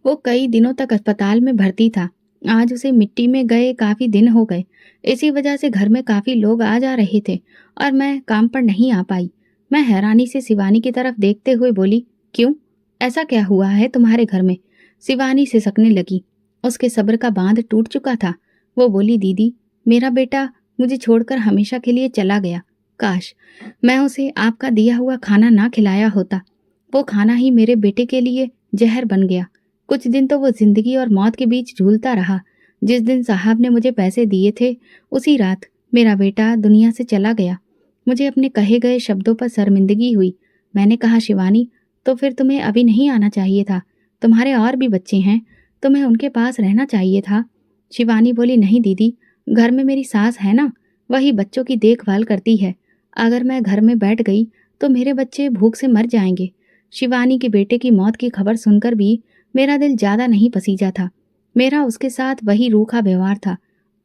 वो कई दिनों तक अस्पताल में भर्ती था। आज उसे मिट्टी में गए काफी दिन हो गए। इसी वजह से घर में काफी लोग आ जा रहे थे और मैं काम पर नहीं आ पाई। मैं हैरानी से शिवानी की तरफ देखते हुए बोली, क्यों? ऐसा क्या हुआ है तुम्हारे घर में? शिवानी सिसकने लगी। उसके सब्र का बांध टूट चुका था। वो बोली, दीदी मेरा बेटा मुझे छोड़कर हमेशा के लिए चला गया। काश मैं उसे आपका दिया हुआ खाना ना खिलाया होता। वो खाना ही मेरे बेटे के लिए जहर बन गया। कुछ दिन तो वो जिंदगी और मौत के बीच झूलता रहा। जिस दिन साहब ने मुझे पैसे दिए थे उसी रात मेरा बेटा दुनिया से चला गया। मुझे अपने कहे गए शब्दों पर शर्मिंदगी हुई। मैंने कहा, शिवानी तो फिर तुम्हें अभी नहीं आना चाहिए था। तुम्हारे और भी बच्चे हैं, तुम्हें उनके पास रहना चाहिए था। शिवानी बोली, नहीं दीदी, घर में मेरी सास है ना, वही बच्चों की देखभाल करती है। अगर मैं घर में बैठ गई तो मेरे बच्चे भूख से मर जाएंगे। शिवानी के बेटे की मौत की खबर सुनकर भी मेरा दिल ज्यादा नहीं पसीजा था। मेरा उसके साथ वही रूखा व्यवहार था।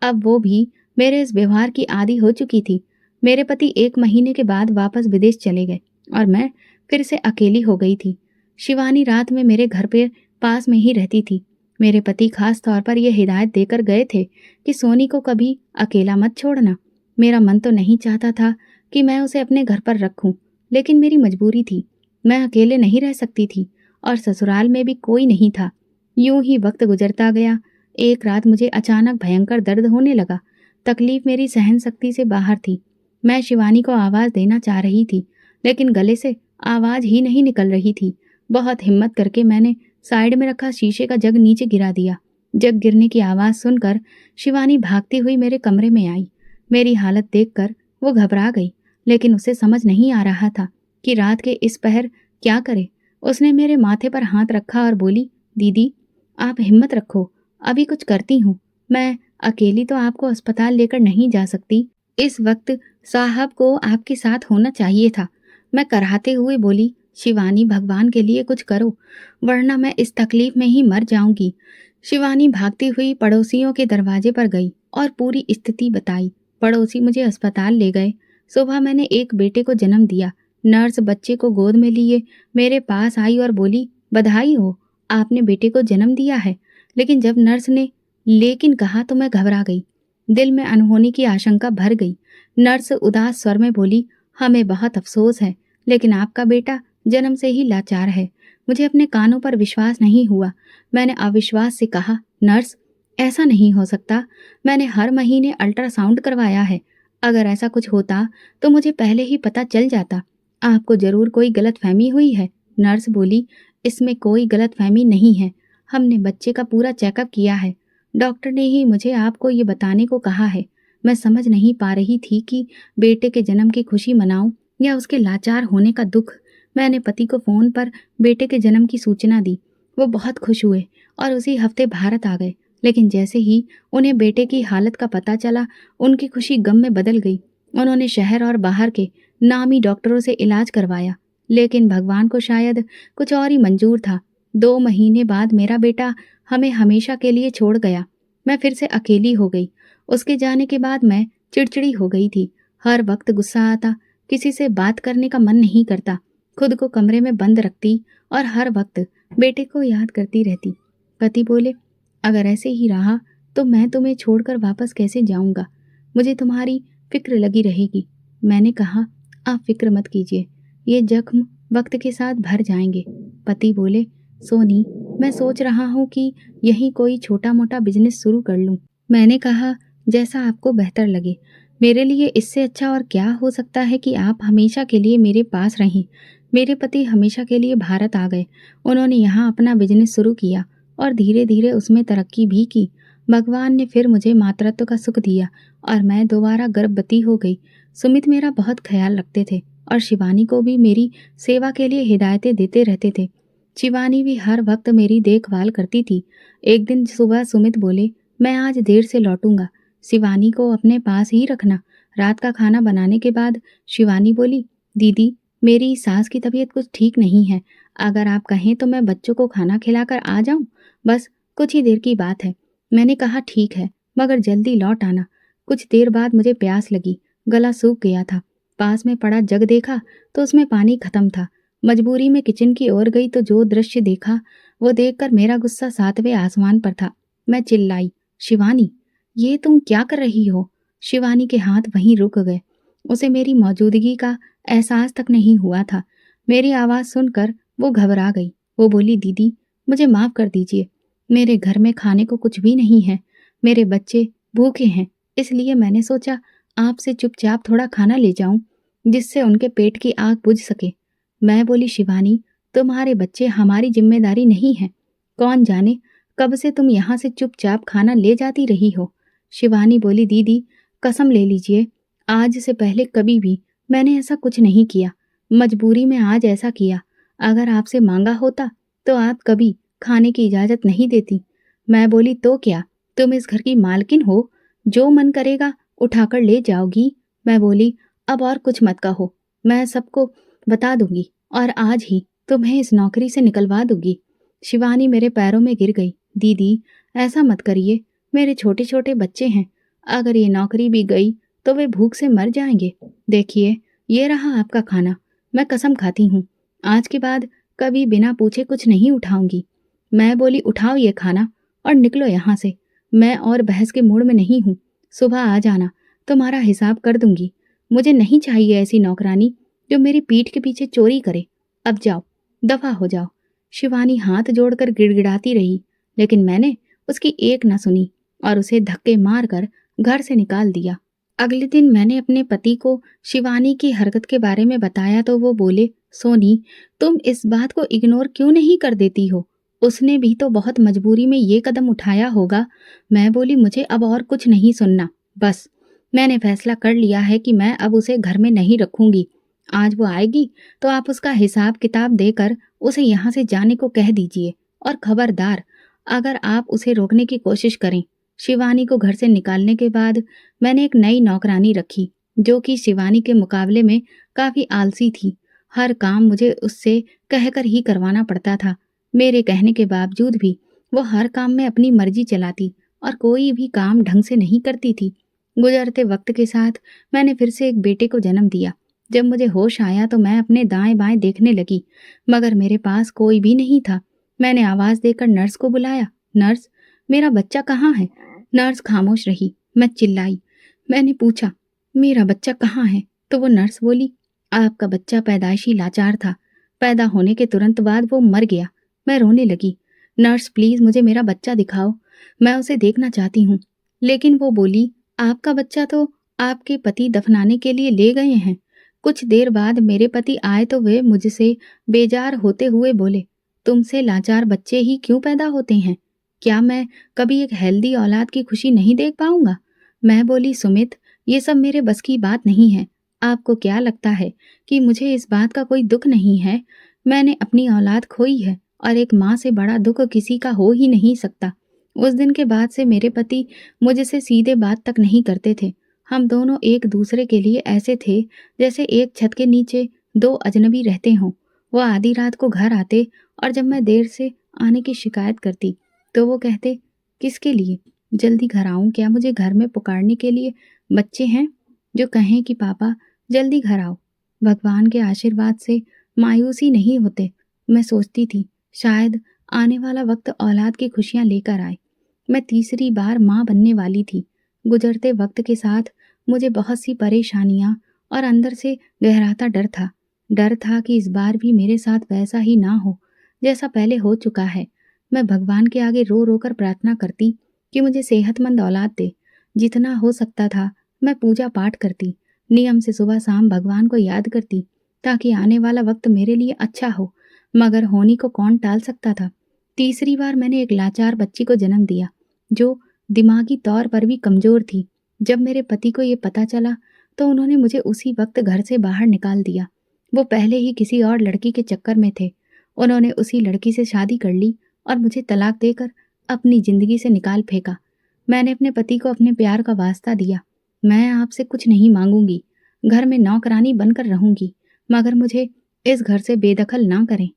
अब वो भी मेरे इस व्यवहार की आदी हो चुकी थी। मेरे पति 1 महीने के बाद वापस विदेश चले गए और मैं फिर से अकेली हो गई थी। शिवानी रात में मेरे घर पे पास में ही रहती थी। मेरे पति खास तौर पर यह हिदायत देकर गए थे कि सोनी को कभी अकेला मत छोड़ना। मेरा मन तो नहीं चाहता था कि मैं उसे अपने घर पर रखूं, लेकिन मेरी मजबूरी थी। मैं अकेले नहीं रह सकती थी और ससुराल में भी कोई नहीं था। यूं ही वक्त गुजरता गया। एक रात मुझे अचानक भयंकर दर्द होने लगा। तकलीफ मेरी सहन शक्ति से बाहर थी। मैं शिवानी को आवाज देना चाह रही थी, लेकिन गले से आवाज ही नहीं निकल रही थी। बहुत हिम्मत करके मैंने साइड में रखा शीशे का जग नीचे गिरा दिया। जग गिरने की आवाज सुनकर शिवानी भागती हुई मेरे कमरे में आई। मेरी हालत देखकर वो घबरा गई, लेकिन उसे समझ नहीं आ रहा था कि रात के इस पहर क्या करे। उसने मेरे माथे पर हाथ रखा और बोली, दीदी आप हिम्मत रखो, अभी कुछ करती हूँ। मैं अकेली तो आपको अस्पताल लेकर नहीं जा सकती। इस वक्त साहब को आपके साथ होना चाहिए था। मैं कराहते हुए बोली, शिवानी भगवान के लिए कुछ करो, वरना मैं इस तकलीफ में ही मर जाऊंगी। शिवानी भागती हुई पड़ोसियों के दरवाजे पर गई और पूरी स्थिति बताई। पड़ोसी मुझे अस्पताल ले गए। सुबह मैंने एक बेटे को जन्म दिया। नर्स बच्चे को गोद में लिए मेरे पास आई और बोली, बधाई हो, आपने बेटे को जन्म दिया है। लेकिन जब नर्स ने लेकिन कहा तो मैं घबरा गई। दिल में अनहोनी की आशंका भर गई। नर्स उदास स्वर में बोली, हमें बहुत अफसोस है, लेकिन आपका बेटा जन्म से ही लाचार है। मुझे अपने कानों पर विश्वास नहीं हुआ। मैंने अविश्वास से कहा, नर्स ऐसा नहीं हो सकता। मैंने हर महीने अल्ट्रासाउंड करवाया है। अगर ऐसा कुछ होता तो मुझे पहले ही पता चल जाता। आपको जरूर कोई गलतफहमी हुई है। नर्स बोली, इसमें कोई गलतफहमी नहीं है। हमने बच्चे का पूरा चेकअप किया है। डॉक्टर ने ही मुझे आपको ये बताने को कहा है। मैं समझ नहीं पा रही थी कि बेटे के जन्म की खुशी मनाऊं या उसके लाचार होने का दुख। मैंने पति को फोन पर बेटे के जन्म की सूचना दी। वो बहुत खुश हुए और उसी हफ्ते भारत आ गए। लेकिन जैसे ही उन्हें बेटे की हालत का पता चला, उनकी खुशी गम में बदल गई। उन्होंने शहर और बाहर के नामी डॉक्टरों से इलाज करवाया, लेकिन भगवान को शायद कुछ और ही मंजूर था। 2 महीने बाद मेरा बेटा हमें हमेशा के लिए छोड़ गया। मैं फिर से अकेली हो गई। उसके जाने के बाद मैं चिड़चिड़ी हो गई थी। हर वक्त गुस्सा आता, किसी से बात करने का मन नहीं करता। खुद को कमरे में बंद रखती और हर वक्त बेटे को याद करती रहती। पति बोले, अगर ऐसे ही रहा तो मैं तुम्हें छोड़कर वापस कैसे जाऊंगा? मुझे तुम्हारी फिक्र लगी रहेगी। मैंने कहा, आप फिक्र मत कीजिए, ये जख्म वक्त के साथ भर जाएंगे। पति बोले, सोनी मैं सोच रहा हूँ कि यहीं कोई छोटा मोटा बिजनेस शुरू कर लूँ। मैंने कहा, जैसा आपको बेहतर लगे। मेरे लिए इससे अच्छा और क्या हो सकता है कि आप हमेशा के लिए मेरे पास रहें। मेरे पति हमेशा के लिए भारत आ गए। उन्होंने यहाँ अपना बिजनेस शुरू किया और धीरे धीरे उसमें तरक्की भी की। भगवान ने फिर मुझे मातृत्व का सुख दिया और मैं दोबारा गर्भवती हो गई। सुमित मेरा बहुत ख्याल रखते थे और शिवानी को भी मेरी सेवा के लिए हिदायतें देते रहते थे। शिवानी भी हर वक्त मेरी देखभाल करती थी। एक दिन सुबह सुमित बोले, मैं आज देर से लौटूंगा, शिवानी को अपने पास ही रखना। रात का खाना बनाने के बाद शिवानी बोली, दीदी मेरी सास की तबीयत कुछ ठीक नहीं है। अगर आप कहें तो मैं बच्चों को खाना खिलाकर आ जाऊं? बस कुछ ही देर की बात है। मैंने कहा ठीक है, मगर जल्दी लौट आना। कुछ देर बाद मुझे प्यास लगी, गला सूख गया था। पास में पड़ा जग देखा तो उसमें पानी खत्म था। मजबूरी में किचन की ओर गई तो जो दृश्य देखा वो देखकर मेरा गुस्सा 7वें आसमान पर था। मैं चिल्लाई, शिवानी, ये तुम क्या कर रही हो? शिवानी के हाथ वहीं रुक गए। उसे मेरी मौजूदगी का एहसास तक नहीं हुआ था। मेरी आवाज़ सुनकर वो घबरा गई। वो बोली, दीदी मुझे माफ़ कर दीजिए, मेरे घर में खाने को कुछ भी नहीं है। मेरे बच्चे भूखे हैं, इसलिए मैंने सोचा आपसे चुपचाप थोड़ा खाना ले जाऊं, जिससे उनके पेट की आग बुझ सके। मैं बोली, शिवानी, तुम्हारे बच्चे हमारी जिम्मेदारी नहीं है। कौन जाने कब से तुम यहाँ से चुपचाप खाना ले जाती रही हो। शिवानी बोली, दीदी कसम ले लीजिए, आज से पहले कभी भी मैंने ऐसा कुछ नहीं किया। मजबूरी में आज ऐसा किया। अगर आपसे मांगा होता तो आप कभी खाने की इजाज़त नहीं देती। मैं बोली, तो क्या तुम इस घर की मालकिन हो? जो मन करेगा उठाकर ले जाओगी। मैं बोली, अब और कुछ मत कहो, मैं सबको बता दूंगी और आज ही तुम्हें इस नौकरी से निकलवा दूंगी। शिवानी मेरे पैरों में गिर गई। दीदी ऐसा मत करिए, मेरे छोटे छोटे बच्चे हैं। अगर ये नौकरी भी गई तो वे भूख से मर जाएंगे। देखिए, ये रहा आपका खाना। मैं कसम खाती हूँ आज के बाद कभी बिना पूछे कुछ नहीं उठाऊंगी। मैं बोली, उठाओ ये खाना और निकलो यहाँ से। मैं और बहस के मूड में नहीं हूँ। सुबह आ जाना, तुम्हारा हिसाब कर दूंगी। मुझे नहीं चाहिए ऐसी नौकरानी जो मेरी पीठ के पीछे चोरी करे। अब जाओ, दफा हो जाओ। शिवानी हाथ जोड़कर गिड़गिड़ाती रही, लेकिन मैंने उसकी एक न सुनी और उसे धक्के मारकर घर से निकाल दिया। अगले दिन मैंने अपने पति को शिवानी की हरकत के बारे में बताया तो वो बोले, सोनी, तुम इस बात को इग्नोर क्यों नहीं कर देती हो? उसने भी तो बहुत मजबूरी में ये कदम उठाया होगा। मैं बोली, मुझे अब और कुछ नहीं सुनना। बस मैंने फैसला कर लिया है कि मैं अब उसे घर में नहीं रखूंगी। आज वो आएगी तो आप उसका हिसाब किताब देकर उसे यहाँ से जाने को कह दीजिए। और खबरदार, अगर आप उसे रोकने की कोशिश करें। शिवानी को घर से निकालने के बाद मैंने एक नई नौकरानी रखी, जो कि शिवानी के मुकाबले में काफी आलसी थी। हर काम मुझे उससे कहकर ही करवाना पड़ता था। मेरे कहने के बावजूद भी वो हर काम में अपनी मर्जी चलाती और कोई भी काम ढंग से नहीं करती थी। गुजरते वक्त के साथ मैंने फिर से एक बेटे को जन्म दिया। जब मुझे होश आया तो मैं अपने दाएं बाएं देखने लगी, मगर मेरे पास कोई भी नहीं था। मैंने आवाज देकर नर्स को बुलाया, नर्स, मेरा बच्चा कहाँ है? नर्स खामोश रही। मैं चिल्लाई। मैंने पूछा, मेरा बच्चा कहाँ है? तो वो नर्स बोली, आपका बच्चा पैदाइशी लाचार था। पैदा होने के तुरंत बाद वो मर गया। मैं रोने लगी। नर्स, प्लीज मुझे मेरा बच्चा दिखाओ, मैं उसे देखना चाहती हूँ। लेकिन वो बोली, आपका बच्चा तो आपके पति दफनाने के लिए ले गए हैं। कुछ देर बाद मेरे पति आए तो वे मुझसे बेजार होते हुए बोले, तुमसे लाचार बच्चे ही क्यों पैदा होते हैं? क्या मैं कभी एक हेल्दी औलाद की खुशी नहीं देख पाऊंगा? मैं बोली, सुमित, ये सब मेरे बस की बात नहीं है। आपको क्या लगता है कि मुझे इस बात का कोई दुख नहीं है? मैंने अपनी औलाद खोई है और एक माँ से बड़ा दुख किसी का हो ही नहीं सकता। उस दिन के बाद से मेरे पति मुझसे सीधे बात तक नहीं करते थे। हम दोनों एक दूसरे के लिए ऐसे थे जैसे एक छत के नीचे दो अजनबी रहते हों। वो आधी रात को घर आते और जब मैं देर से आने की शिकायत करती तो वो कहते, किसके लिए? जल्दी घर आऊं क्या? मुझे घर में पुकारने के लिए बच्चे हैं जो कहें कि पापा जल्दी घर आओ। भगवान के आशीर्वाद से मायूसी नहीं होते। मैं सोचती थी शायद आने वाला वक्त औलाद की खुशियां लेकर आए। मैं तीसरी बार माँ बनने वाली थी। गुजरते वक्त के साथ मुझे बहुत सी परेशानियां और अंदर से गहराता डर था। डर था कि इस बार भी मेरे साथ वैसा ही ना हो जैसा पहले हो चुका है। मैं भगवान के आगे रो रो कर प्रार्थना करती कि मुझे सेहतमंद औलाद दे। जितना हो सकता था मैं पूजा पाठ करती, नियम से सुबह शाम भगवान को याद करती ताकि आने वाला वक्त मेरे लिए अच्छा हो। मगर होनी को कौन टाल सकता था। तीसरी बार मैंने एक लाचार बच्ची को जन्म दिया जो दिमागी तौर पर भी कमजोर थी। जब मेरे पति को ये पता चला तो उन्होंने मुझे उसी वक्त घर से बाहर निकाल दिया। वो पहले ही किसी और लड़की के चक्कर में थे। उन्होंने उसी लड़की से शादी कर ली और मुझे तलाक देकर अपनी जिंदगी से निकाल फेंका। मैंने अपने पति को अपने प्यार का वास्ता दिया, मैं आपसे कुछ नहीं मांगूंगी, घर में नौकरानी बनकर रहूंगी, मगर मुझे इस घर से बेदखल ना करें।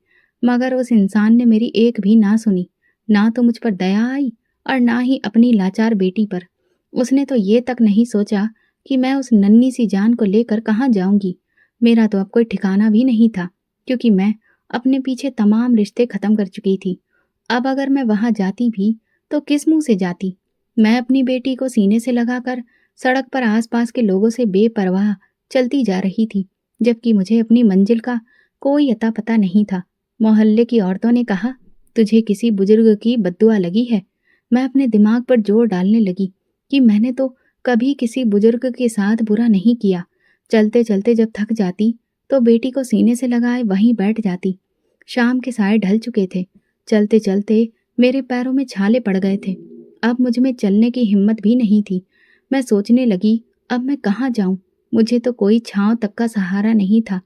मगर उस इंसान ने मेरी एक भी ना सुनी। ना तो मुझ पर दया आई और ना ही अपनी लाचार बेटी पर। उसने तो ये तक नहीं सोचा कि मैं उस नन्ही सी जान को लेकर कहाँ जाऊंगी। मेरा तो अब कोई ठिकाना भी नहीं था, क्योंकि मैं अपने पीछे तमाम रिश्ते खत्म कर चुकी थी। अब अगर मैं वहां जाती भी तो किस मुंह से जाती। मैं अपनी बेटी को सीने से लगाकर सड़क पर आसपास के लोगों से बेपरवाह चलती जा रही थी, जबकि मुझे अपनी मंजिल का कोई अता पता नहीं था। मोहल्ले की औरतों ने कहा, तुझे किसी बुजुर्ग की बद्दुआ लगी है। मैं अपने दिमाग पर जोर डालने लगी कि मैंने तो कभी किसी बुजुर्ग के साथ बुरा नहीं किया। चलते चलते जब थक जाती तो बेटी को सीने से लगाए वहीं बैठ जाती। शाम के साए ढल चुके थे। चलते चलते मेरे पैरों में छाले पड़ गए थे। अब मुझ में चलने की हिम्मत भी नहीं थी। मैं सोचने लगी, अब मैं कहाँ जाऊं। मुझे तो कोई छांव तक का सहारा नहीं था।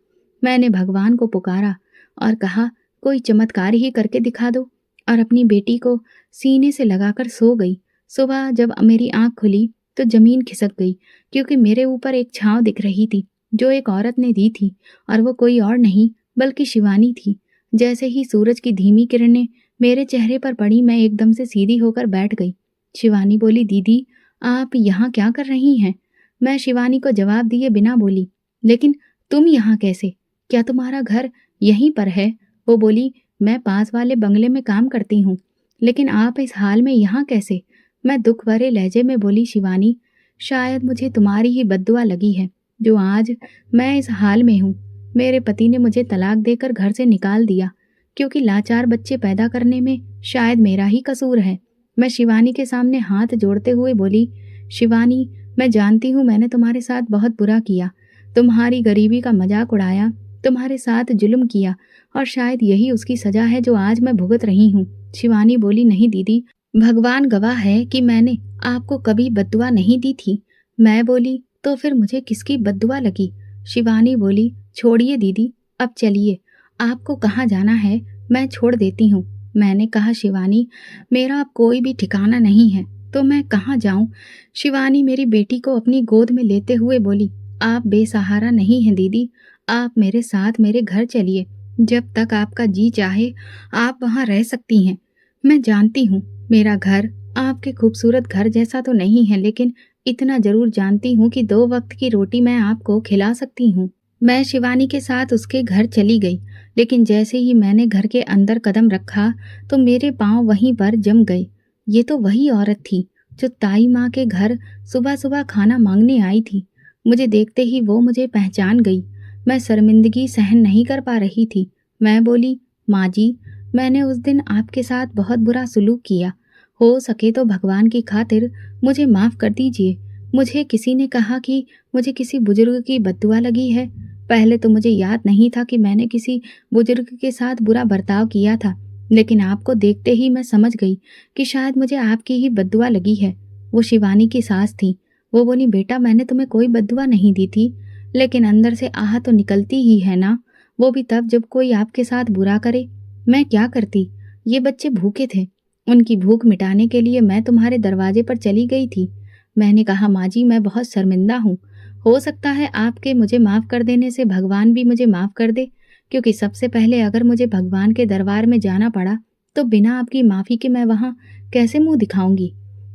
मैंने भगवान को पुकारा और कहा, कोई चमत्कार ही करके दिखा दो, और अपनी बेटी को सीने से लगाकर सो गई। सुबह जब मेरी आंख खुली तो जमीन खिसक गई, क्योंकि मेरे ऊपर एक छांव दिख रही थी जो एक औरत ने दी थी, और वो कोई और नहीं बल्कि शिवानी थी। जैसे ही सूरज की धीमी किरणें मेरे चेहरे पर पड़ी, मैं एकदम से सीधी होकर बैठ गई। शिवानी बोली, दीदी आप यहाँ क्या कर रही हैं? मैं शिवानी को जवाब दिए बिना बोली, लेकिन तुम यहाँ कैसे? क्या तुम्हारा घर यहीं पर है? वो बोली, मैं पास वाले बंगले में काम करती हूँ, लेकिन आप इस हाल में यहाँ कैसे? मैं दुख भरे लहजे में बोली, शिवानी शायद मुझे तुम्हारी ही बद्दुआ लगी है जो आज मैं इस हाल में हूँ। मेरे पति ने मुझे तलाक देकर घर से निकाल दिया, क्योंकि लाचार बच्चे पैदा करने में शायद मेरा ही कसूर है। मैं शिवानी के सामने हाथ जोड़ते हुए बोली, शिवानी मैं जानती हूँ मैंने तुम्हारे साथ बहुत बुरा किया, तुम्हारी गरीबी का मजाक उड़ाया, तुम्हारे साथ जुल्म किया, और शायद यही उसकी सजा है जो आज मैं भुगत रही हूँ। शिवानी बोली, नहीं दीदी, भगवान गवाह है कि मैंने आपको कभी बद्दुआ नहीं दी थी। मैं बोली, तो फिर मुझे किसकी बद्दुआ लगी? शिवानी बोली, छोड़िए दीदी, अब चलिए, आपको कहाँ जाना है मैं छोड़ देती हूँ। मैंने कहा, शिवानी मेरा अब कोई भी ठिकाना नहीं है, तो मैं कहाँ जाऊं? शिवानी मेरी बेटी को अपनी गोद में लेते हुए बोली, आप बेसहारा नहीं हैं दीदी, आप मेरे साथ मेरे घर चलिए। जब तक आपका जी चाहे आप वहाँ रह सकती हैं। मैं जानती हूँ मेरा घर आपके खूबसूरत घर जैसा तो नहीं है, लेकिन इतना जरूर जानती हूँ कि 2 वक्त की रोटी मैं आपको खिला सकती हूँ। मैं शिवानी के साथ उसके घर चली गई, लेकिन जैसे ही मैंने घर के अंदर कदम रखा तो मेरे पांव वहीं पर जम गए। ये तो वही औरत थी जो ताई माँ के घर सुबह सुबह खाना मांगने आई थी। मुझे देखते ही वो मुझे पहचान गई। मैं शर्मिंदगी सहन नहीं कर पा रही थी। मैं बोली, माँ जी, मैंने उस दिन आपके साथ बहुत बुरा सुलूक किया। हो सके तो भगवान की खातिर मुझे माफ कर दीजिए। मुझे किसी ने कहा कि मुझे किसी बुजुर्ग की बद्दुआ लगी है। पहले तो मुझे याद नहीं था कि मैंने किसी बुजुर्ग के साथ बुरा बर्ताव किया था, लेकिन आपको देखते ही मैं समझ गई कि शायद मुझे आपकी ही बद्दुआ लगी है। वो शिवानी की सास थी। वो बोली, बेटा मैंने तुम्हें कोई बद्दुआ नहीं दी थी, लेकिन अंदर से आह तो निकलती ही है ना, वो भी तब जब कोई आपके साथ बुरा करे। मैं क्या करती? ये बच्चे भूखे थे, उनकी भूख मिटाने के लिए मैं तुम्हारे दरवाजे पर चली गई थी। मैंने कहा, माँ जी मैं बहुत शर्मिंदा हूँ। हो सकता है आपके मुझे माफ कर देने से भगवान भी मुझे माफ कर दे, क्योंकि सबसे पहले अगर मुझे भगवान के दरबार में जाना पड़ा तो बिना आपकी माफी के मैं वहां कैसे मुंह दिखाऊंगी।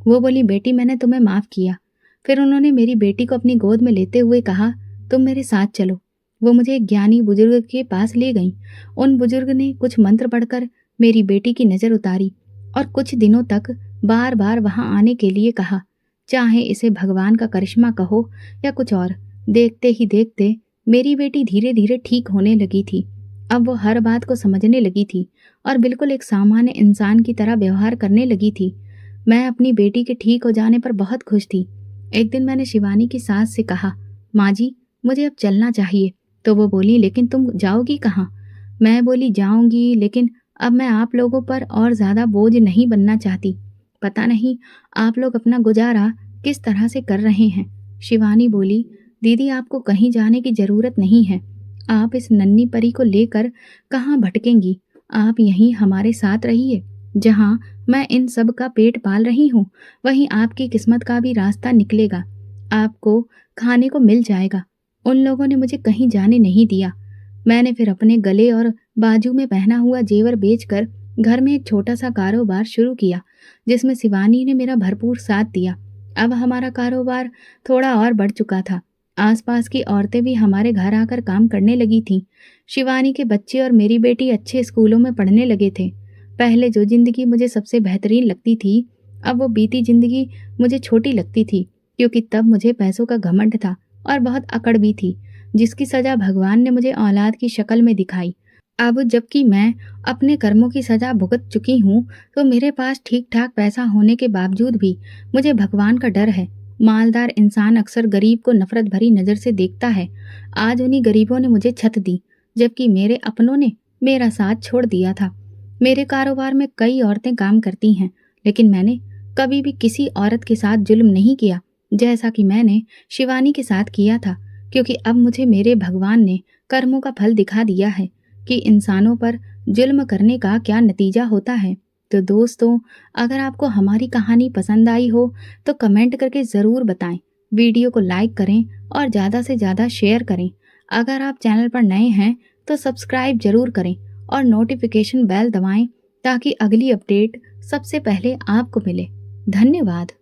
वो बोली, बेटी मैंने तुम्हें माफ किया। फिर उन्होंने मेरी बेटी को अपनी गोद में लेते हुए कहा, तुम मेरे साथ चलो। वो मुझे एक ज्ञानी बुजुर्ग के पास ले गईं। उन बुजुर्ग ने कुछ मंत्र पढ़कर मेरी बेटी की नजर उतारी और कुछ दिनों तक बार बार वहां आने के लिए कहा। चाहे इसे भगवान का करिश्मा कहो या कुछ और, देखते ही देखते मेरी बेटी धीरे धीरे ठीक होने लगी थी। अब वो हर बात को समझने लगी थी और बिल्कुल एक सामान्य इंसान की तरह व्यवहार करने लगी थी। मैं अपनी बेटी के ठीक हो जाने पर बहुत खुश थी। एक दिन मैंने शिवानी की सास से कहा, माँ जी मुझे अब चलना चाहिए। तो वो बोली, लेकिन तुम जाओगी कहाँ? मैं बोली, जाऊंगी, लेकिन अब मैं आप लोगों पर और ज्यादा बोझ नहीं बनना चाहती। पता नहीं आप लोग अपना गुजारा किस तरह से कर रहे हैं। शिवानी बोली, दीदी आपको कहीं जाने की जरूरत नहीं है। आप इस नन्ही परी को लेकर कहाँ भटकेंगी? आप यहीं हमारे साथ रहिए। जहाँ मैं इन सब का पेट पाल रही हूँ, वहीं आपकी किस्मत का भी रास्ता निकलेगा। आपको खाने को मिल जाएगा। उन लोगों ने मुझे कहीं जाने नहीं दिया। मैंने फिर अपने गले और बाजू में पहना हुआ जेवर बेचकर घर में एक छोटा सा कारोबार शुरू किया, जिसमें शिवानी ने मेरा भरपूर साथ दिया। अब हमारा कारोबार थोड़ा और बढ़ चुका था। आसपास की औरतें भी हमारे घर आकर काम करने लगी थीं। शिवानी के बच्चे और मेरी बेटी अच्छे स्कूलों में पढ़ने लगे थे। पहले जो जिंदगी मुझे सबसे बेहतरीन लगती थी, अब वो बीती जिंदगी मुझे छोटी लगती थी, क्योंकि तब मुझे पैसों का घमंड था और बहुत अकड़ भी थी, जिसकी सजा भगवान ने मुझे औलाद की शक्ल में दिखाई। अब जबकि मैं अपने कर्मों की सजा भुगत चुकी हूँ, तो मेरे पास ठीक ठाक पैसा होने के बावजूद भी मुझे भगवान का डर है। मालदार इंसान अक्सर गरीब को नफरत भरी नजर से देखता है। आज उन्हीं गरीबों ने मुझे छत दी, जबकि मेरे अपनों ने मेरा साथ छोड़ दिया था। मेरे कारोबार में कई औरतें काम करती हैं, लेकिन मैंने कभी भी किसी औरत के साथ जुल्म नहीं किया, जैसा कि मैंने शिवानी के साथ किया था, क्योंकि अब मुझे मेरे भगवान ने कर्मों का फल दिखा दिया है कि इंसानों पर जुल्म करने का क्या नतीजा होता है। तो दोस्तों, अगर आपको हमारी कहानी पसंद आई हो तो कमेंट करके ज़रूर बताएं। वीडियो को लाइक करें और ज़्यादा से ज़्यादा शेयर करें। अगर आप चैनल पर नए हैं तो सब्सक्राइब जरूर करें और नोटिफिकेशन बेल दबाएं, ताकि अगली अपडेट सबसे पहले आपको मिले। धन्यवाद।